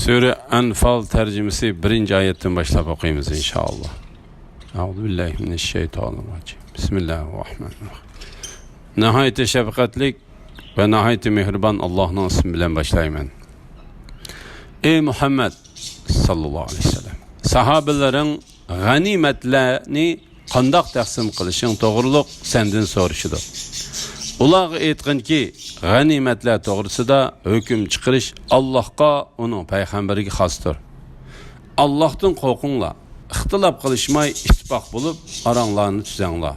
Sure Enfal tercümesi 1. ayetten başlayıp okuyayımız inşallah. Euzubillahimineşşeytanirracim. Bismillahirrahmanirrahim. Nihayet şefkatlik ve nihayet mehriban Allah'ın ismi bilen başlayayım. Ey Muhammed sallallahu aleyhi ve sellem, sahabelerin ganimetlerini qandaq taqsim qilishing to'g'riliq senden so'rashidi. Ular aytgan ki g'animatlar to'g'risida hukm chiqarish Allohga, uning payg'ambariga xosdir. Allohdan qo'rqinglar, ixtilof qilishmay ittifoq bo'lib oranglarni tuzanglar.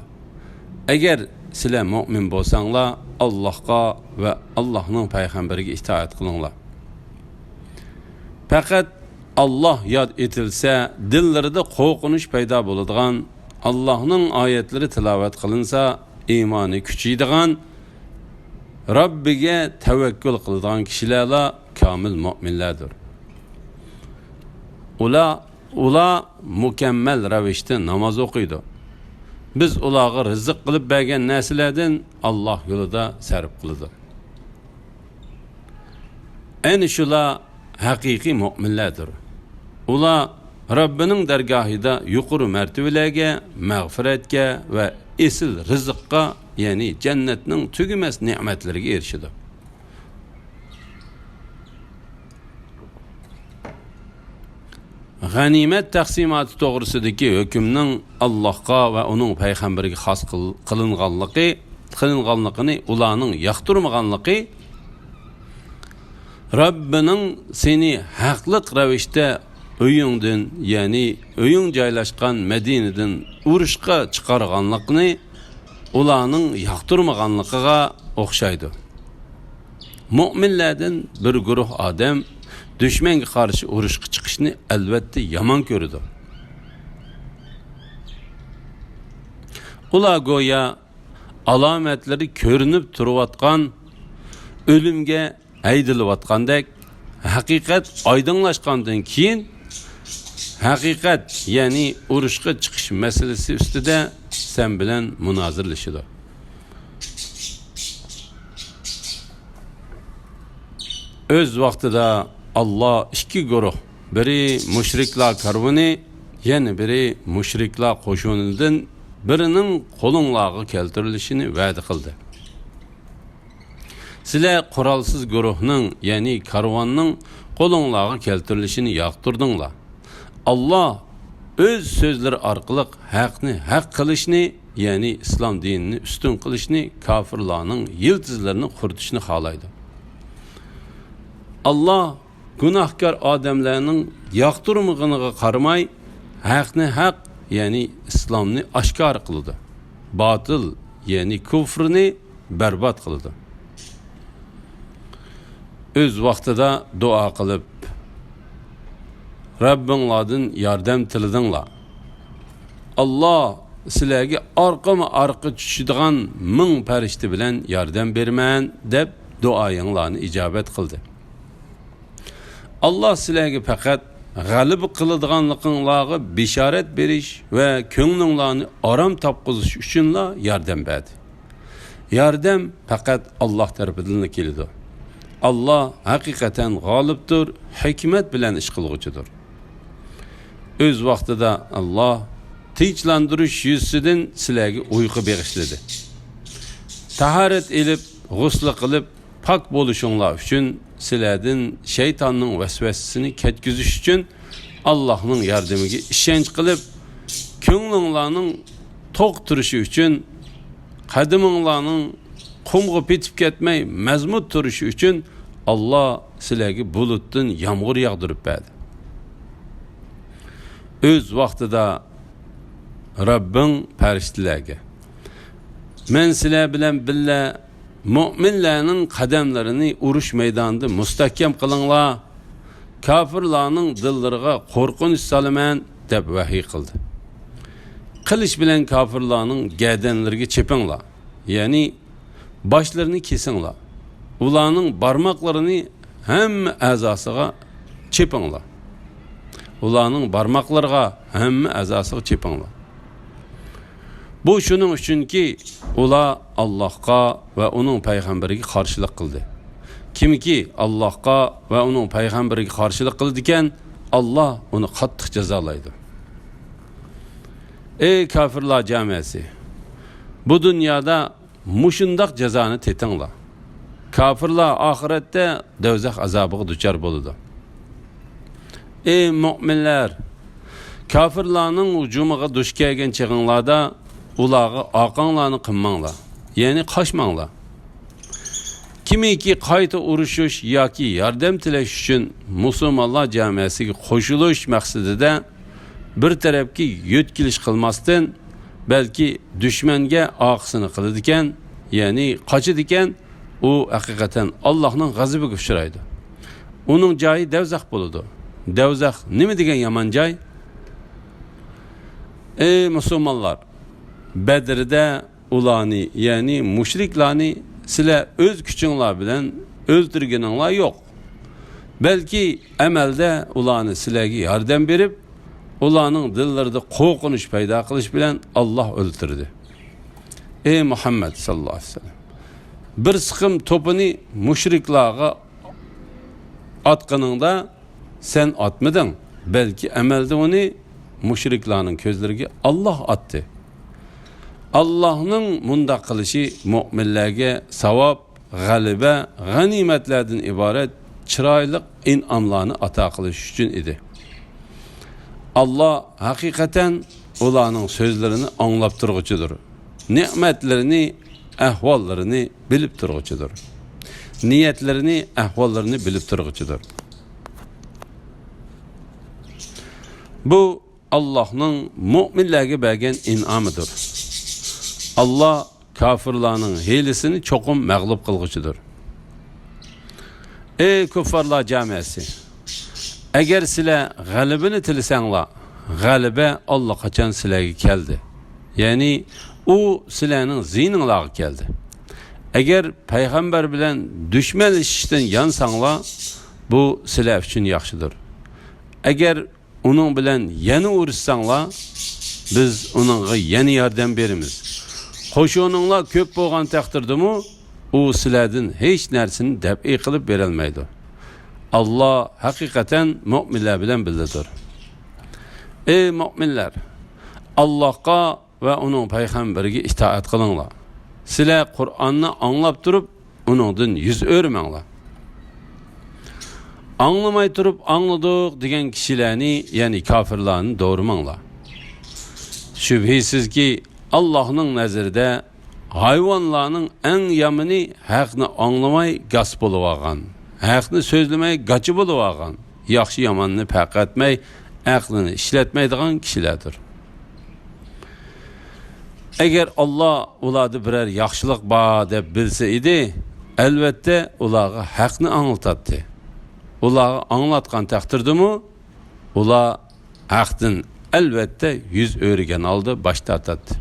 Agar sizlar mu'min bo'lsanglar, Allohga va Allohning payg'ambariga itoat qilinglar. Faqat Allah yad etilsa, dillarida qo'rqinish paydo bo'ladigan, Allohning oyatlari tilovat qilinsa, iymoni kuchaydigan, Rabbiga tavakkul qiladigan kishilar kamil mu'minlardir. Ular mukammal ravishda namoz o'qiydi. Biz ularga rizq qilib bergan narsalardan Alloh yo'lida sarf qiladi. Ayni shular haqiqiy mu'minlardir. Ular Rabbining dargohida yuqori martabalarga, mag'firatga va esil rizqqa, ya'ni jannatning tugumas ne'matlariga erishadi. G'animat taqsimoti to'g'risidagi hukmning Allohga va uning payg'ambariga xos qilinganligini ularning yoqtirmaganligi, Rabbining seni haqliq ravishda uyingdan, ya'ni uying joylashgan Madinadan urushga chiqarganligini ularning yoqtirmaganligiga o'xshaydi. Mu'minlardan bir guruh odam dushmanga qarshi urushga chiqishni albatta yomon ko'radi. Ular go'yo alomatlari ko'rinib turayotgan, o'limga aydilayotgandek, haqiqat oydinlashgandan keyin haqiqat, ya'ni urushga chiqish masalasi ustida sen bilan munozirlashadi. Öz vaqtida Allah ikki guruh, biri mushriklar karvoni, yana biri mushriklar qo'shunidan birining qo'linglarga keltirilishini va'da qildi. Sizlar qurolsiz guruhning, ya'ni karvonning qo'linglarga keltirilishini yoqtirdinglar. Allah öz so'zlari orqali haqni haq qilishni, ya'ni islom dinini ustun qilishni, kofirlarning yıldızlarini quritishni xohlaydi. Allah gunohkor odamlarning yoqtirmag'iniga qaramay, haqni haq, ya'ni islomni oshkor qildi. Botil, ya'ni kufrni barbod qildi. Öz vaqtida duo qilib Rabbinglardan yordam tiladinglar. Allah sizlarga orqa tushadigan ming farishta bilan yordam berman deb duoyinglarni ijobat qildi. Allah sizlarga faqat g'alib qiladiganliginglarga bishorat berish va ko'nglinglarni orom topqizish uchunla yordam berdi. Yordam faqat Alloh tarafidan keladi. Allah haqiqatan g'olibdir, hikmat bilan ish qilguchidir. Öz vaqtida Allah tinchlantirish yuzidan sizlarga uyqu bag'ishladi. Tahorat elib, g'usl qilib, pok bo'lishinglar uchun, sizlardan shaytonning vasvasasini ketkizish uchun Allohning yordamiga ishonch qilib, ko'nglinglarning to'q turishi uchun, qadiminglarning qumga petib ketmay mazmut turishi uchun Allah sizlarga bulutdan yomg'ir yog'dirib berdi. Öz vaqtida Rabbing farishtalarga, men sizlar bilan billa mu'minlarning qadamlarini urush maydonida mustahkam qilinglar, kofirlarning dillariga qo'rqinch solaman deb vahiy qildi. Qilich bilan kofirlarning gadanlariga chepinglar, ya'ni başlarını kesinglar. Ularning barmoqlarini hamma a'zosiga chepinglar. Ularning barmoqlariga hamma a'zosiga chepinglar. Bu shuning uchunki ular Allohga va uning payg'ambariga qarshilik qildi. kimki Allohga va uning payg'ambariga qarshilik qildi ekan, Alloh uni qattiq jazolaydi. Ey kafirlar jamiyati, bu dunyoda mushundoq jazoni tetinglar. Kafirlar oxiratda do'zax azobiga duchor bo'ladi. Ey mu'minlar, kafirlarning hujumiga duch kelgan chig'inglarda ularga orqanglarni qilmanglar, ya'ni qochmanglar. Kimiki qayta urushish yoki yordam tilash uchun musulmonlar jamiyasiga qo'shilish maqsadida bir tarafga yo'tkilish qilmasdan, balki dushmanga oqisini qiladi ekan, ya'ni qochadi ekan, u haqiqatan Allohning g'azabiga uchraydi. Uning joyi do'zax bo'ladi. Do'zax nima degan yomon joy? Ey musulmonlar, Badrda ularni, ya'ni mushriklarni sizlar o'z kuchinglar bilan o'ltirganinglar yo'q. Balki amalda ularni sizlarga yordam berib, ularning dillarida qo'rqinish paydo qilish bilan Alloh o'ltirdi. Ey Muhammad sallallohu alayhi vasallam, bir siqim to'pini mushriklarga atqaningda sen atmading, balki amalda uni mushriklarning ko'zlariga Alloh atdi. Allohning mundaq qilishi mu'minlarga savob, g'alaba, g'animatlardan iborat chiroyli in'omlarni ato qilish uchun edi. Alloh haqiqatan ularning so'zlarini anglab turg'uchidir. Ne'matlarini, ahvollarini bilib turg'uchidir. Niyatlarini, ahvollarini bilib turg'uchidir. Bu Allohning mu'minlarga bergan in'omidir. Allah kafirlarning hiylesini cho'qim mag'lub qilguchidir. Ey kuffarlar jamiyasi, agar sizlar g'alabani tilasanglar, g'alaba allaqachon sizlarga keldi. Ya'ni u sizlarning ziyninglarga keldi. Agar payg'ambar bilan dushmanlashishdan yansanglar, bu sizlar uchun yaxshidir. Agar uning bilan yana urushsanglar, biz uningga yana yordam beramiz. Qo'shoninglar ko'p bo'lgan taqdirdami, u sizlardan hech narsani dab'i qilib bera olmaydi. Alloh haqiqatan mu'minlar bilan birgadir. Ey mu'minlar, Allohga va uning payg'ambariga itoat qilinglar. Sizlar Qur'onni anglab turib, uningdan yuz o'rmanglar. Anglamay turib angladik degan kishilarni, ya'ni kofirlarni doğrumanglar. Shubhisizki Allohning nazarida hayvonlarning eng yomoni haqni anglamay gas bo'lib olgan, haqni so'zlamay gachi bo'lib olgan, yaxshi yomonni farq etmay aqlini ishlatmaydigan kishilardir. Agar Alloh ularga biror yaxshilik bor deb bilsa edi, albatta ularga haqni anglatadi. Ularga anglatgan taqdirdami, ular haqdan albatta yuz o'rgan oldi, bosh tortadi.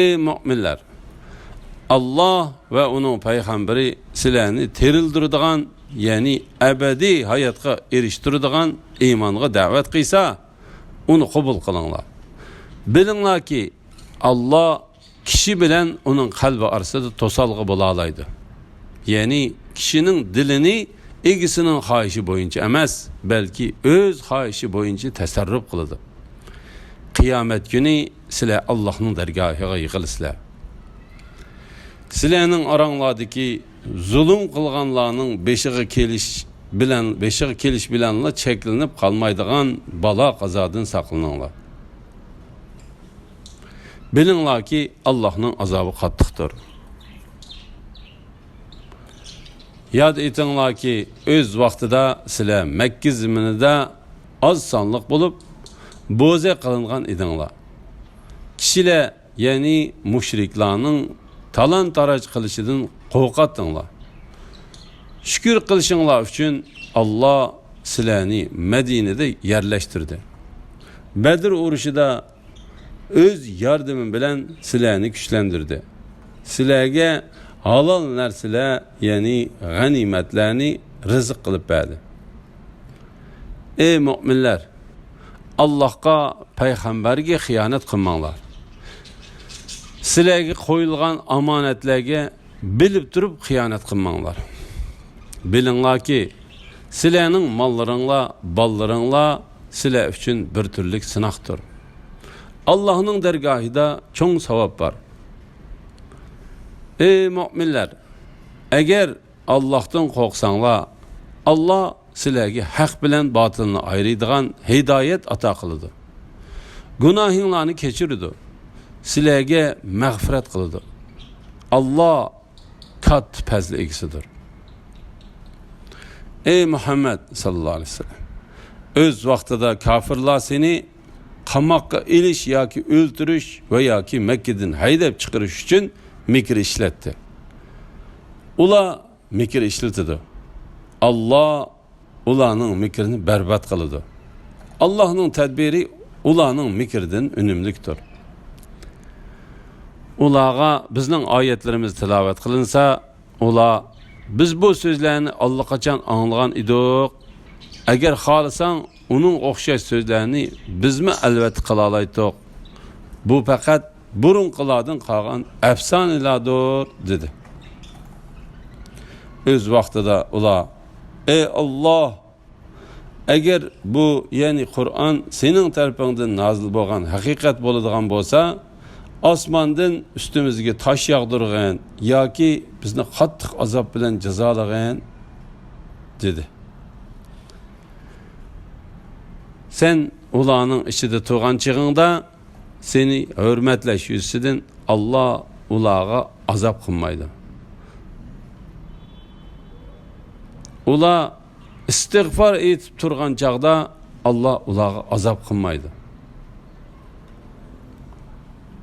Ey mu'minlar, Alloh va uning payg'ambari sizlarni tirildiradigan, ya'ni abadiy hayotga erishtiradigan iymonga da'vat qilsa, uni qabul qilinglar. Bilinglarki, Alloh kishi bilan uning qalbi orasida to'salg'i bo'la oladi. Ya'ni kishining dilini egisining xohishi bo'yicha emas, balki o'z xohishi bo'yicha tasarruf qiladi. Qiyomat kuni sizlar Allohning dargohiga yig'ilasizlar. Sizlarning oranglardagi zulm qilganlarning beshiga kelish bilanla cheklanib qolmaydigan balo qazodan saqlaninglar. Bilinglarki, Allohning azobi qattiqdir. Yad etinglarki, o'z vaqtida sizlar Makka zaminida oz sonliq bo'lib bo'za qilingan edinglar. Kishilar, ya'ni mushriklarning talon-taroj qilishidan qo'rqatdinglar. Shukr qilishinglar uchun Alloh sizlarni Madinada yerlashtirdi. Badr urushida o'z yordami bilan sizlarni kuchlantirdi. Sizlarga halol narsalar, ya'ni g'animatlarni rizq qilib berdi. Ey mu'minlar, Allohga, payg'ambarga xiyonat qilmanglar. Sizlarga qo'yilgan omonatlarga bilib turib xiyonat qilmanglar. Bilinglarki, sizlarning mollaringlar, ballaringlar sizlar uchun bir turlik sinoqdir. Allohning dargohida cho'ng savob bor. Ey mu'minlar, agar Allohdan qo'rqsanglar, Alloh sizlarga haq bilan botilni ayiradigan hidoyat ato qiladi. Gunohinglarni kechiradi. Sizlarga mag'firat qiladi. Alloh katta fazl egasidir. Ey Muhammad sallallohu alayhi vasallam, o'z vaqtida kofirlar seni qamoqqa ilish yoki o'ltirish va yoki Makkadan haydab chiqarish uchun mikr ishlatdi. Ular mikr ishlatdi. Alloh ularning mikrini barbod qiladi. Allohning tadbiri ularning mikridan unumlikdir. Ularga bizning oyatlarimiz tilovat qilinsa, ular biz bu so'zlarni allaqachon anglagan edik. Agar xohlasang, uning o'xshash so'zlarni bizmi albatta qila olaydik. Bu faqat burunqilardan qolgan afsonalardir dedi. O'z vaqtida ular: "Ey Alloh, agar bu, ya'ni Qur'on sening tarafingdan nozil bo'lgan haqiqat bo'ladigan bo'lsa, osmondan ustimizga tosh yog'dirgan yoki bizni qattiq azob bilan jazolagan" dedi. Sen ularning ichida turgan chig'ingda seni hurmatlash yuzidan Alloh ularga azob qilmaydi. Ular istig'for etib turgan chaqda Alloh ularga azob qilmaydi.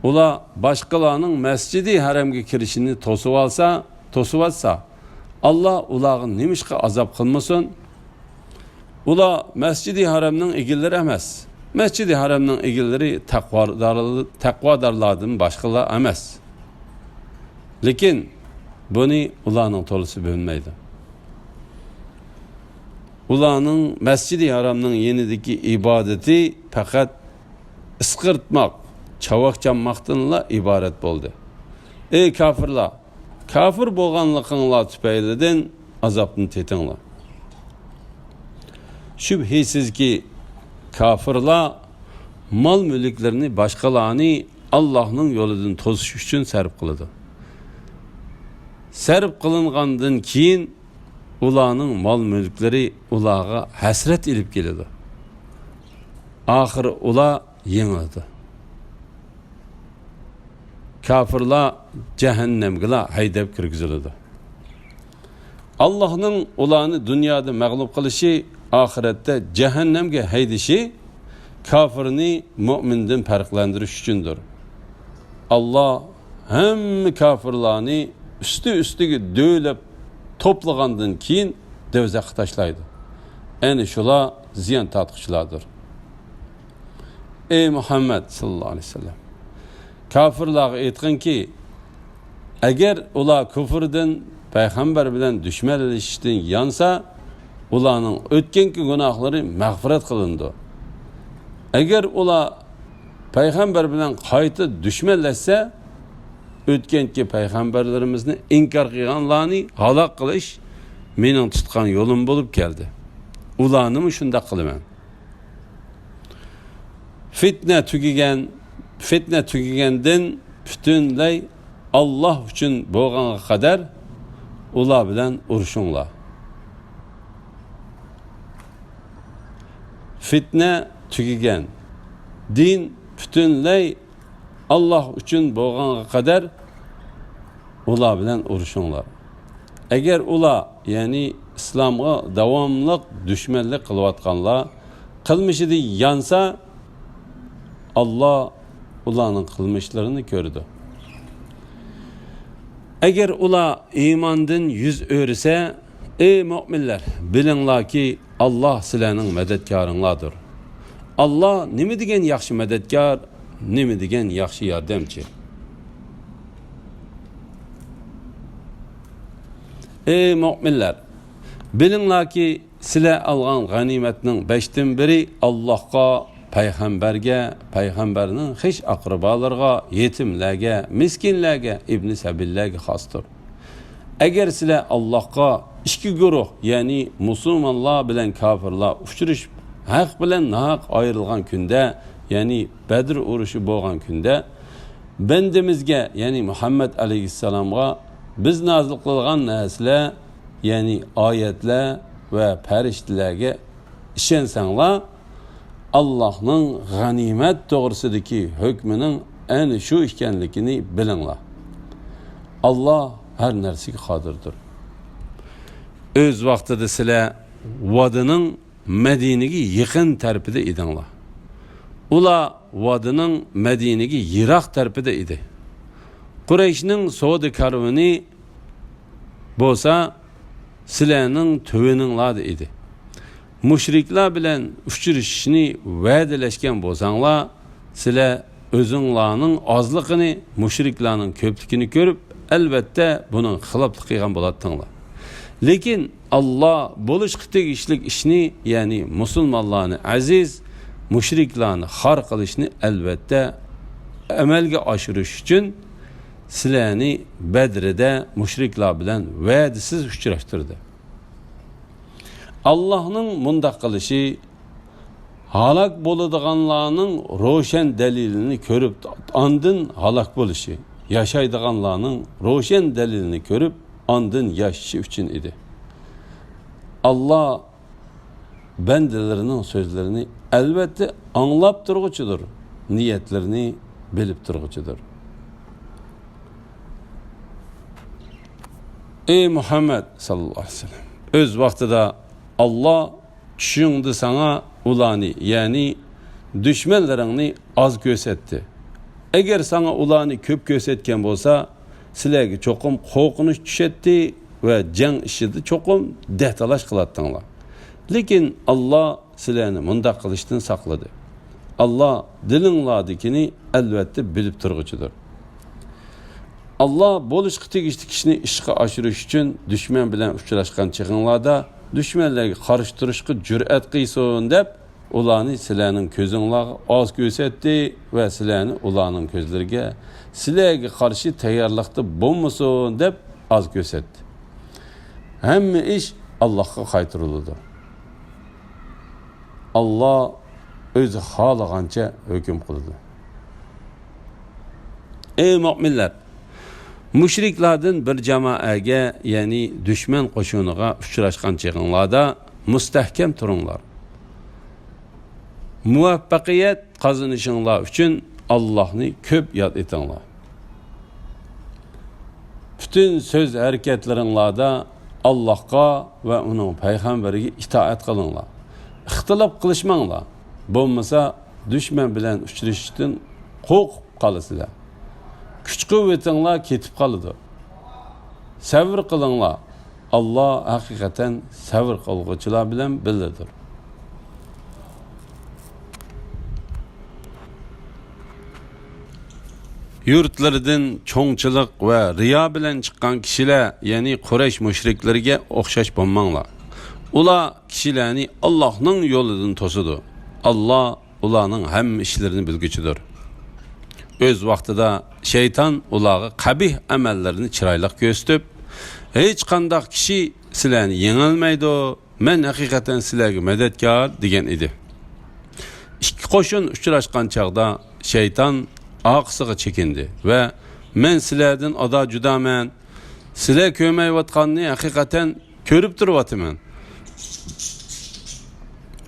Ular boshqalarning masjidi haramga kirishini to'sib olsa, Alloh ularga nimishqa azob qilmasin? Ular masjidi haramning egillari emas. Masjidi haramning egillari taqvodorlardan boshqalar emas. Lekin buni ularning to'lisi bo'lmaydi. Ularning masjidi haramning yenidagi ibodati faqat isqirtmoq, chavoq chammoqdanla iborat bo'ldi. Ey kofirlar, kofir bo'lganliginglar tufaylidan azobni tetinglar. Şübhəsizki kafirlar mal mülklerini başqalarını Allah'ın yoludan tozuş üçün sərf qılıdı. Sərf qılınğandan keyin ularning mal mülkleri ulağa həsrət ilib geldi. Axırı ular yengildi. Kafirlar cehennemge haydab kirgizildi. Allah'ın ularni dünyada məğlub qilishi, ahirette cehennemge haydishi kafirni mu'mindan farqlantirish uchundir. Allah hem kafirlarni üstüge döylep toplagandan keyin dövzaqqa tashlaydi. Ani shular ziyon tortqichlardir. Ey Muhammad sallallohu alayhi vasallam, kafirlarga aytqinki, agar ular kufrdan payg'ambar bilan dushmanlashishdan yansa, ularning o'tganki gunohlari mag'firat qilindi. Agar ular payg'ambar bilan qayta dushmanlashsa, o'tganki payg'ambarlarimizni inkor qilganlarni halok qilish mening tutgan yo'lim bo'lib keldi. Ularni shunda qilaman. Fitna tugagandan butunlay Alloh uchun bo'lganga qadar ular bilan urushinglar. Fitna tugagan, din butunlay Allah uchun bo'lganga qadar ular bilan urushinglar. Agar ular, ya'ni islomga davomli dushmanlik qilayotganlar qilmishida yansa, Alloh ularning qilmishlarini ko'rdi. Agar ular iymondan yuz o'risa, ey mu'minlar, bilinglarki Allah sizlarning madadkoringlardir. Allah nima degan yaxshi madadkor, nima degan yaxshi yordamchi. Ey mu'minlar, bilinglarki sizlar olgan g'animatning 5dan biri Allohga, payg'ambarga, payg'ambarning hech aqrabolarga, yetimlarga, miskinlarga, ibn sabillarga xosdir. agar sizlar Allohga ikki guruh, ya'ni musulmonlar bilan kofirlar uchrashib, haq bilan nahaq ayrilgan kunda, ya'ni Badr urushi bo'lgan kunda, bandimizga, ya'ni Muhammad alayhissalomga biz nozil qilgan narsalar, ya'ni oyatlar va farishtalarga ishonsanglar, Allohning g'animat to'g'risidagi hukmining ana shu ekanligini bilinglar. Allah her narsaga qodirdir. Öz vaqtida sizlar Vodining Madinaga yaqin tarafida edinglar. Ular Vodining Madinaga yiroq tarafida edi. Qurayshning savdo karvoni bo'lsa sizlarning töveninglarda edi. Mushriklar bilan uchrashishni va'dalashgan bo'lsanglar, sizlar o'zinglarning ozligini, mushriklarning ko'pligini ko'rib, albatta buning xiloflik qilgan bo'ladinglar. Lekin Alloh bo'lishga tegishli ishni, ya'ni musulmonlarni aziz, mushriklarni xor qilishni albatta amalga oshirish uchun sizlarni Badrda mushriklar bilan va'dasiz uchrashtirdi. Allohning mundaq qilishi halak bo'ladiganlarning ro'shan dalilini ko'rib, ondan halak bo'lishi, yashaydiganlarning ro'shan dalilini ko'rib, ondan yashashi uchun edi. Alloh bandalarining so'zlarini albatta anglab turg'uchidir, niyatlarini bilib turg'uchidir. Ey Muhammad sallallohu alayhi vasallam, o'z vaqtida Allah tushungdi sana ularni, ya'ni düşmanlaringni az ko'rsatdi. Agar sana ularni ko'p ko'rsatgan bo'lsa, sizlarga cho'qim qo'rqinish tushadi va jang ishida cho'qim dahtalash qiladinglar. Lekin Alloh sizlarni mundaq qilishdan saqladi. Alloh dilinglardikini albatta bilib turg'uchidir. Alloh bo'lishga tegishli ishni ishga oshirish uchun dushman bilan uchrashgan chig'inlarda düşmanlarga qarshi turishga jur'at qilsin deb, ularni sizlarning ko'zinglarga oz ko'rsatdi va sizlarni ularning ko'zlariga sizlarga qarshi tayyorlikda bo'lmasin deb oz ko'rsatdi. Hamma ish Allohga qaytariladi. Alloh o'zi xohlagancha hukm qiladi. Ey mu'minlar, mushriklardan bir jamoaga, ya'ni dushman qo'shiniga uchrashgan chig'inlarda mustahkam turinglar. Muvaffaqiyat qozonishinglar uchun Allohni ko'p yod etinglar. Bütün söz hareketlaringlarda Allohga va uning payg'ambariga itoat qilinglar. İxtilof qilishmanglar. Bo'lmasa dushman bilan uchrashishdan qo'rqib qolasizlar. Kuch quvvatinglar ketib qoladi. Sabr qilinglar. Alloh haqiqatan sabr qilguvchilar bilan birdir. Yurtlardan cho'ngchilik va riyo bilan chiqqan kishilar, ya'ni Quraysh mushriklariga o'xshash bo'lmanglar. Ular kishilarni Allohning yo'lidan to'sidi. Alloh ularning hamma ishlarini bilguchidir. Öz vaqtida şeytan ularga qabih amallarini chiroyli ko'rsatib, hech qanday kishi sizlarni yengolmaydi, men haqiqatan sizlarga madadkor degan edi. Ikki qo'shin uchrashgan chaqda şeytan oqsiga chekindi va men sizlardan oda judaman, sizlar ko'mayotganini haqiqatan ko'rib turibman.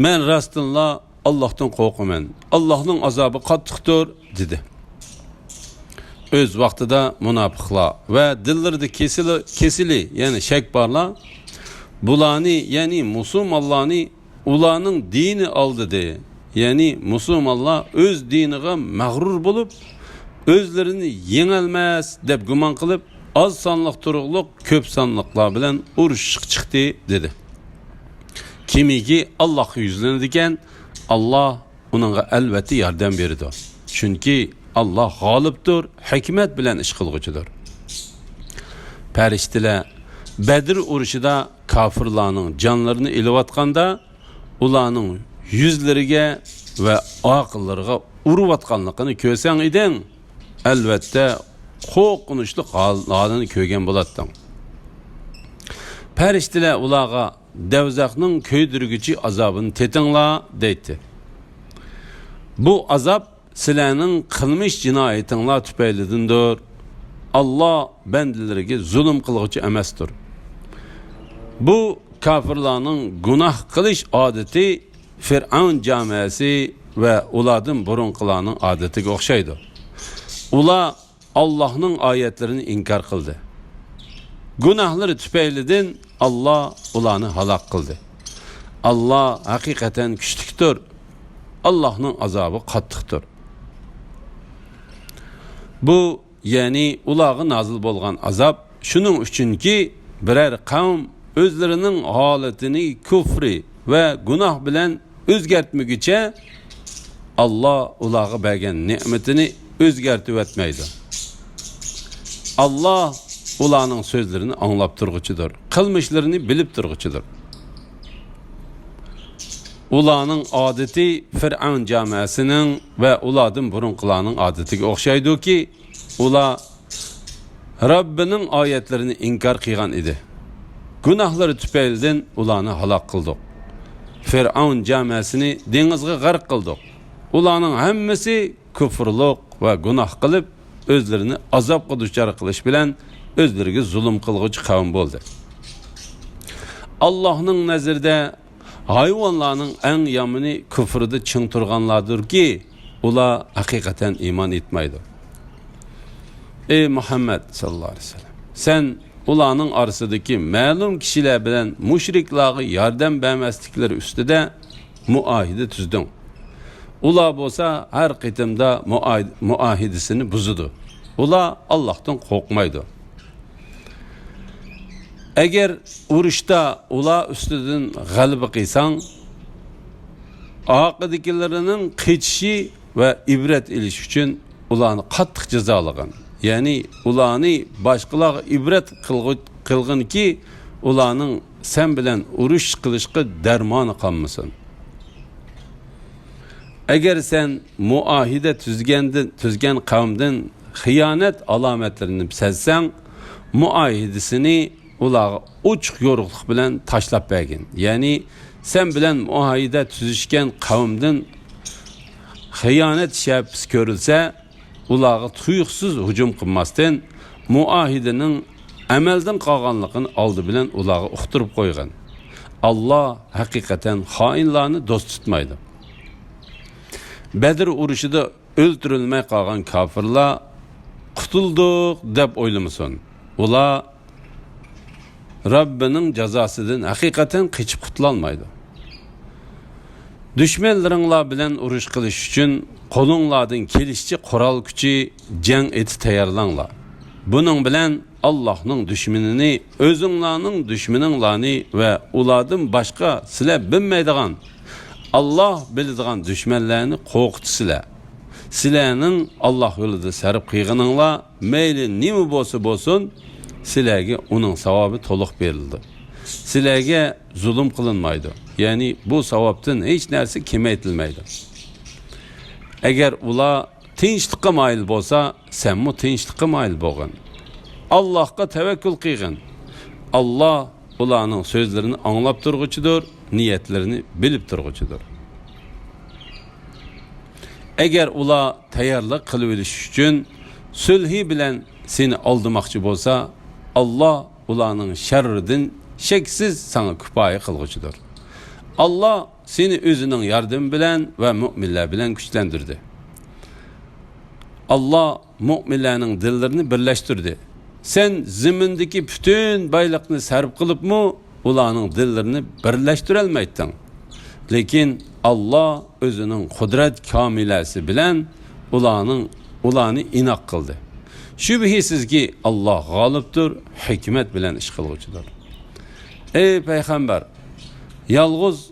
Men rastınla Allah'tan qo'rqaman. Allohning azobi qattiqdir dedi. Öz vaqtida munofiqlar va dillarida kesili, ya'ni shak borlar, bularni, ya'ni musulmonlarni ularning dini oldi de. Ya'ni musulmonlar o'z diniga mag'rur bo'lib, o'zlarini yengolmas deb gumon qilib, az sonliq turuqliq ko'p sonliqlar bilan urushga chiqdi dedi. Kimiki Allohga yuzlanadigan, Alloh uningga albatta yordam beradi. Chunki Allah g'olibdir, hikmat bilan ish qilguchidir. Farishtalar Badr urushida kofirlarning jonlarini ilayotganda, ularning yuzlariga va aqllariga urayotganligini ko'rsang eding, albatta qo'rqinchli holatni ko'rgan bo'larding. Pəriştilə ulağa devzaqның köydürgücü azabını tetingla deydi. Bu azab silənin qılmış cinayetinla tüpeylidindir. Allah bendilerine zulüm kılgıcı emestir. Bu kafirlarning günah qilish adeti Fir'aun camiasi ve uladın burunqilarning adetiga o'xshaydi. Ular Allah'ın ayetlerini inkar qildi. Günahları tüpeylidin Allah ularni halak kıldı. Allah hakikaten güçlüktür. Allah'ın azabı qattiqdir. Bu yani ulağı nazil bolgan azap şunun üçün ki birer kavm özlerinin haletini küfri ve günah bilen özgertmügiçe Allah ulağı bergen nimetini özgertip etmeydi. Allah ulağının sözlerini anlap durguçudur. Kılmışlarını bilip durguçudur. Ulağının adeti Fir'aun camiasının ve uladın burunqilarının adetiga o'xshaydi ki ular Rabbinin ayetlerini inkar qilgan edi. Günahları tüpeylidən ularni halak qildik. Fir'aun camiasini dengizga g'arq qildik. Ularning hammasi küfrlük ve günah qilib özlerini azapga duchor qilish bilan özleriga zulm qilguvchi qavm bo'ldi. Allah'ın nazarida hayvanlarning eng yomoni küfrida ching turganlardir ki ular hakikaten iman etmaydi. Ey Muhammed sallallahu aleyhi ve sellem, sen ularning arasidagi ma'lum kishilar bilan mushriklarga yordam bermasliklari ustida muahide tuzding. Ular bo'lsa har qitimda muahidasini buzdi. Ular Allohdan qo'rqmaydi. Eğer urushda ular ustidan g'alaba qilsang, oqidagilarning qichishi ve ibret ilish uchun ularni qattiq jazolagan. Yani ularni boshqalarga ibret qilgin ki ularning sen bilan urush qilishga darmoni qolmasin. Eğer sen muahide tuzgan qavmdan xiyonet alomatlarini sezsang, muahidesini ularga uçuq yo'ruqlik bilan tashlab bergin. Yani sen bilan muahide tuzishgan qavmdan xiyonet shapis ko'rilsa, ularga tuyuqsiz hücum qilmasdan muahidening amaldan qolganligini oldi bilan ularga uqtirib qo'ygan. Allah hakikaten xoinlarni do'st tutmaydi. Bedir urushida o'ldirilmay qolgan kafirlar qutuldik deb o'ylamasin. Ular Rabbining jazosidan hakikaten qochib qutulolmaydi. Düşmanlaringlar bilan urush qilish uchun qo'linglardan kelishchi qurol kuchi jang eti tayyorlanglar. Buning bilan Allohning dushmanini, o'zinglarning dushmaninglarni va ulardan boshqa sizlar bilmaydigan Allah biladigan dushmanlarni qo'rqitisizlar. Sizlarning Alloh yo'lida sarf qilganinglar mayli nima bo'lsa bo'lsin, sizlarga uning savobi to'liq berildi. Sizlarga zulm qilinmaydi. Yani bu savobdan hech narsa kemaytilmaydi. Eğer ular tinchlikqa mayil bo'lsa, sen mu tinchlikqa mayil bo'lgin. Allohga tavakkul qilgin. Allah ularning so'zlarini anglab turguchidir, niyatlarini bilib turguchidir. Eğer ular tayyorlik qilib olish uchun sulhi bilan seni aldamoqchi bo'lsa, Allah ularning sharridan sheksiz sana kifoya qilguchidir. Allah seni özünün yardım bilen ve müminler bilen güçlendirdi. Allah müminlerin dillerini birleştirdi. Sen zimindeki bütün baylıkını sarf kılıp mı ulanın dillerini birleştirelmeydin. Lekin Allah özünün kudret kamilesi bilen ulanı inak kıldı. Şübihisiz ki Allah galiptir, hikmet bilen iş kılgıcıdır. Ey Peygamber, yalğız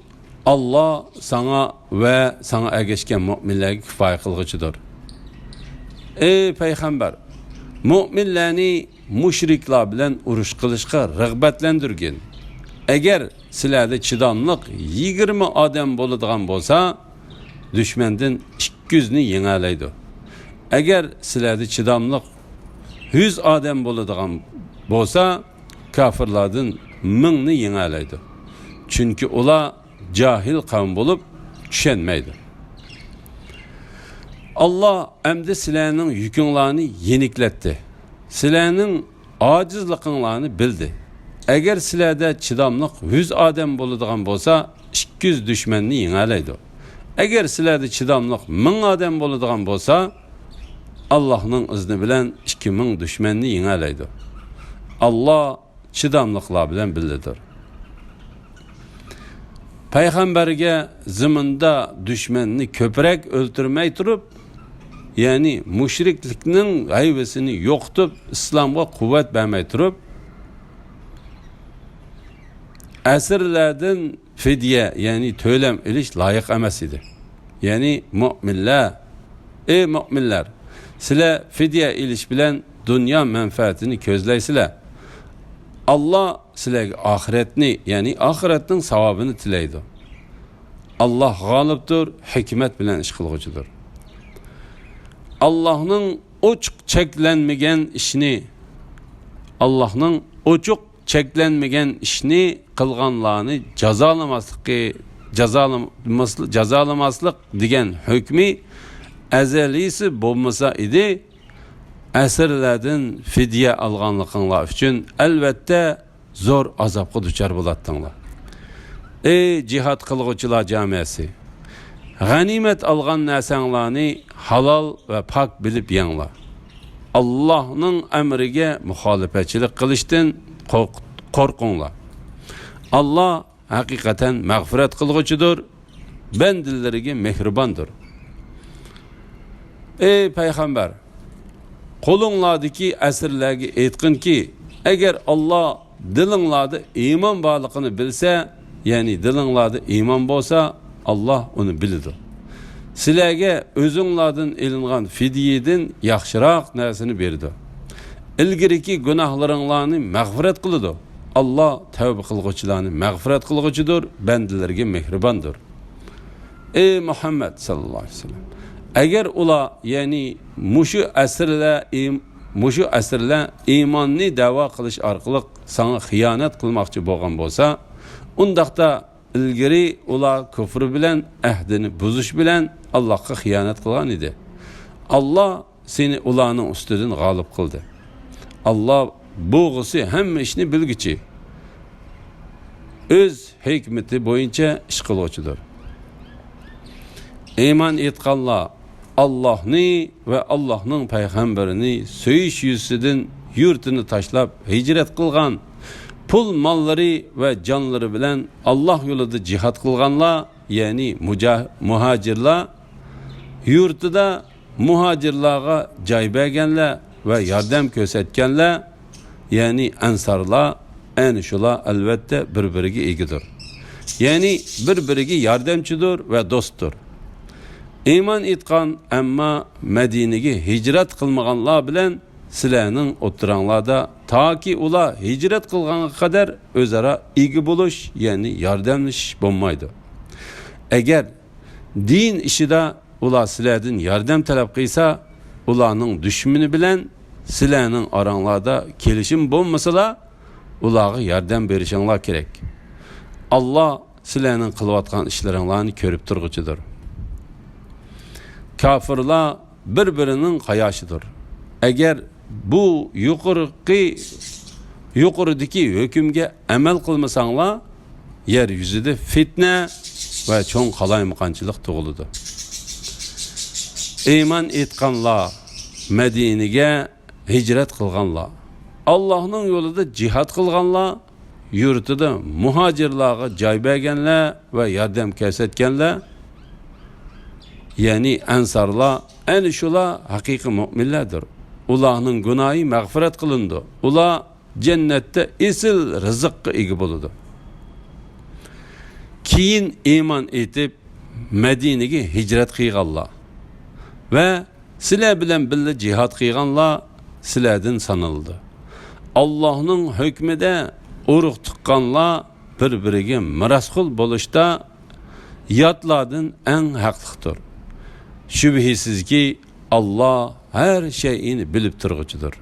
Allah sana ve sana ergeçken müminlerge kifoya qilgıcıdır. Ey Peygamber, müminlerini müşriklar bilen urush qilishga rag'batlantirgin. Eğer sizlarda chidamliq 20 odam bo'ladigan bo'lsa, dushmandan 200 ni yengalaydi. Eğer sizlarda chidamliq 100 odam bo'ladigan bo'lsa, kafirlardan mingni yengalaydi. Chunki ular jahil qavm bo'lib tushunmaydi. Allah əmdi sizlərinin yükünlərini yenikletdi. Sizlərinin acizliqinlərini bildi. Əgər sizlərdə çidamlıq 100 adam boladigan bolsa, 200 düşmənni yengalaydı. Əgər sizlərdə çidamlıq 1000 adam boladigan bolsa, Allah'ın izni bilen 2000 düşmənni yengalaydı. Allah çidamlıqlar bilen bildidir. Peygamberge zimində düşmənni köprək öldürməy turub, yani müşriklikning g'ayvasini yo'qitib, islomga quvvat bermay turib, asrlardan fidya, yani to'lam ilish loyiq emas edi. Yani mu'minlar, ey mu'minlar, sizlar fidya ilish bilan dunyo manfaatini ko'zlaysizlar. Allah sizlarga oxiratni, yani oxiratning savobini tilaydi. Allah g'olibdir, hikmat bilan ish qilg'uchidir. Allah'ın oçuk çeklenmegen işini, Allah'ın oçuk çeklenmegen işini kılganlarını cazalamaslık degen hükmü ezelisi bulmasa idi, əsrlərdən fidye alğanlıqınlar üçün elbette zor azapqı düşər bulatdınlar. Ey cihad kılgıçılar camiası, ganimet alğan nəsənlarını halal ve pak bilip yanla. Allah'ın emrige muhalefetçilik kılıştın korkunla. Allah hakikaten mağfiret kılgıcıdır, bendillerine mehribandır. Ey Peygamber, kolunlardaki esirlerge etkin ki, eğer Allah dilinlarda iman bağlılığını bilse, yani dilinlarda iman bolsa, Allah onu bilidir. Sizlarga o'zinglardan ilingan fidyeden yaxshiroq narsani berdi. Ilgiriki gunohlaringlarni mag'firat qiladi. Allah tavba qilguvchilarni mag'firat qilguvchidir, bandalarga mehribondir. Ey Muhammad sallallohu alayhi vasallam, agar ular, ya'ni mushu asrlar iymonni da'vo qilish orqali sana xiyonat qilmoqchi bo'lgan bo'lsa, undaqda ilgari ular kufr bilan ahdini buzish bilan Allah'a xiyonat qilgan edi. Allah seni ularning ustidan g'olib qildi. Allah bo'g'isi hamma ishni bilgichi. O'z hikmati bo'yicha ish qiluvchidir. Iymon etganlar Allah'ni ve Allah'ning payg'ambarini so'yish yuzidan yurtini tashlab hijrat qilgan, pul mollari ve canları bilen Allah yolunda cihad qilganlar, yani muhacirlar, yurtida muhacirlarga joy berganlar ve yardım ko'rsatganlar, yani ansarlar, ana shular albatta bir-biriga egidir. Yani bir-biriga yordamchidir ve dostdur. Iymon etgan ammo Madinaga hijrat qilmaganlar bilan sizlarning o'tiranglarda toki ular hijrat qilganga qadar o'zaro ega bo'lish, ya'ni yordamlashish bo'lmaydi. Agar din ishida ular sizlardan yordam talab qilsa, ularning dushmani bilan sizlarning oranglarda kelishim bo'lmasa, ularga yordam berishinglar kerak. Allah sizlarning qilayotgan ishlaringlarni ko'rib turguchidir. Kafirlar bir-birining qayoshidir. Agar bu yuqoridagi hukmga amal qilmasanglar, yer yuzida fitna va cho'ng qalaymaqanchilik tug'iladi. Iymon etganlar, Madinaga hijrat qilganlar, Allohning yo'lida jihad qilganlar, yurtida muhojirlarga joy berganlar va yordam ko'rsatganlar, ya'ni ansarlar, ana shular haqiqiy mu'minlardir. Ularning gunohi mag'firat qilindi. Ular jannatda esil rizqqa ega bo'ladi. Keyin iymon etib Madinaga hijrat qilganlar va sizlar bilan birga jihad qilganlar sizlardan sanaldi. Allohning hukmida urug' tuqqanlar bir-biriga mirosxo'l bo'lishda yotlardan eng haqliqdir. Şübhisizki Allah her şeyini bilip turgucudur.